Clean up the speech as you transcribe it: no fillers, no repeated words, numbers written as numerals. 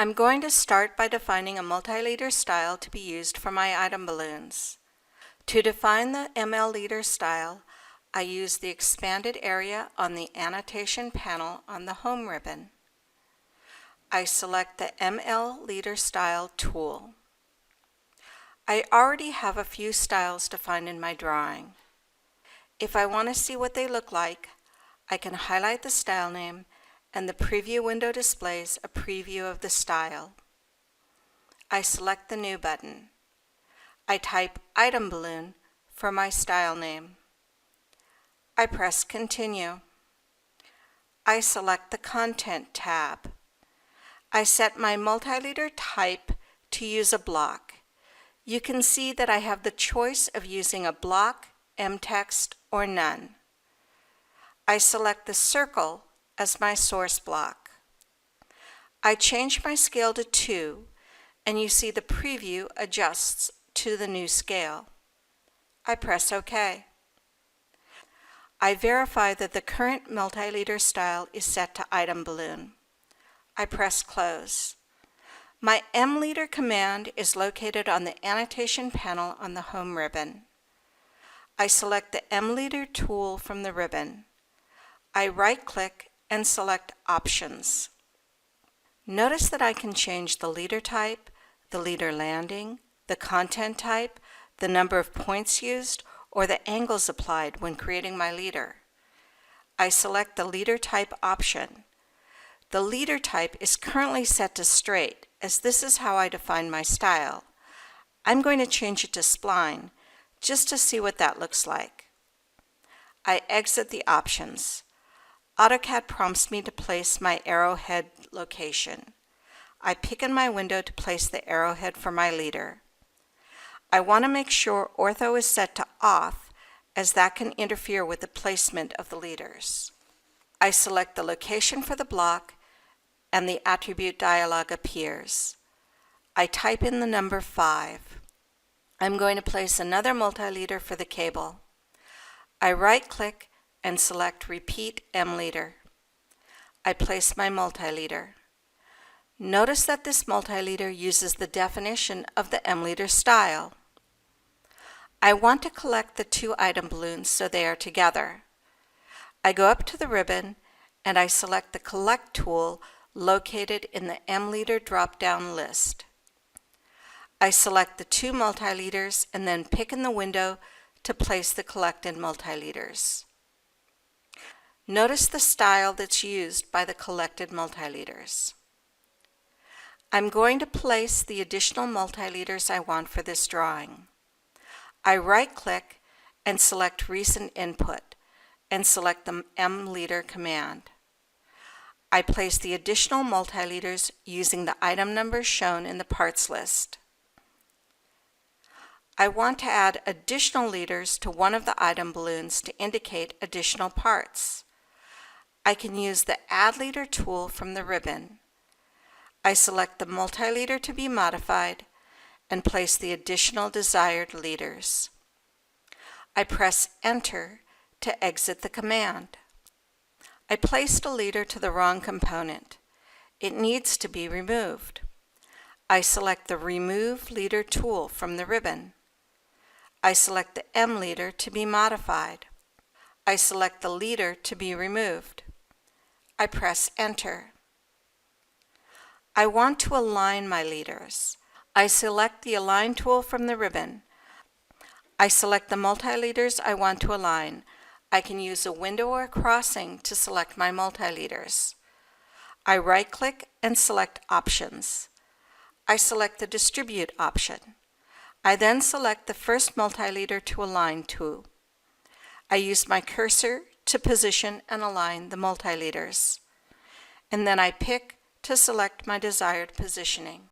I'm going to start by defining a multi-leader style to be used for my item balloons. To define the ML leader style, I use the expanded area on the annotation panel on the home ribbon. I select the ML leader style tool. I already have a few styles defined in my drawing. If I want to see what they look like, I can highlight the style name and the preview window displays a preview of the style. I select the New button. I type Item Balloon for my style name. I press Continue. I select the Content tab. I set my multi-leader type to use a block. You can see that I have the choice of using a block, mtext, or none. I select the circle as my source block. I change my scale to 2, and you see the preview adjusts to the new scale. I press OK. I verify that the current multi-leader style is set to Item Balloon. I press Close. My M-leader command is located on the annotation panel on the home ribbon. I select the M-leader tool from the ribbon. I right-click and select Options. Notice that I can change the leader type, the leader landing, the content type, the number of points used, or the angles applied when creating my leader. I select the leader type option. The leader type is currently set to straight, as this is how I define my style. I'm going to change it to spline, just to see what that looks like. I exit the options. AutoCAD prompts me to place my arrowhead location. I pick in my window to place the arrowhead for my leader. I want to make sure Ortho is set to off, as that can interfere with the placement of the leaders. I select the location for the block, and the attribute dialog appears. I type in the number 5. I'm going to place another multi-leader for the cable. I right-click and select Repeat M-leader. I place my multi-leader. Notice that this multi-leader uses the definition of the M-leader style. I want to collect the 2 item balloons so they are together. I go up to the ribbon and I select the Collect tool located in the M-leader drop-down list. I select the 2 multi-leaders and then pick in the window to place the collected multi-leaders. Notice the style that's used by the collected multi-leaders. I'm going to place the additional multi-leaders I want for this drawing. I right-click and select Recent Input and select the M-leader command. I place the additional multi-leaders using the item numbers shown in the parts list. I want to add additional leaders to one of the item balloons to indicate additional parts. I can use the Add Leader tool from the ribbon. I select the multi-leader to be modified and place the additional desired leaders. I press Enter to exit the command. I placed a leader to the wrong component. It needs to be removed. I select the Remove Leader tool from the ribbon. I select the M leader to be modified. I select the leader to be removed. I press Enter. I want to align my leaders. I select the Align tool from the ribbon. I select the multi-leaders I want to align. I can use a window or a crossing to select my multi-leaders. I right-click and select Options. I select the Distribute option. I then select the first multi-leader to align to. I use my cursor to position and align the multi-leaders. And then I pick to select my desired positioning.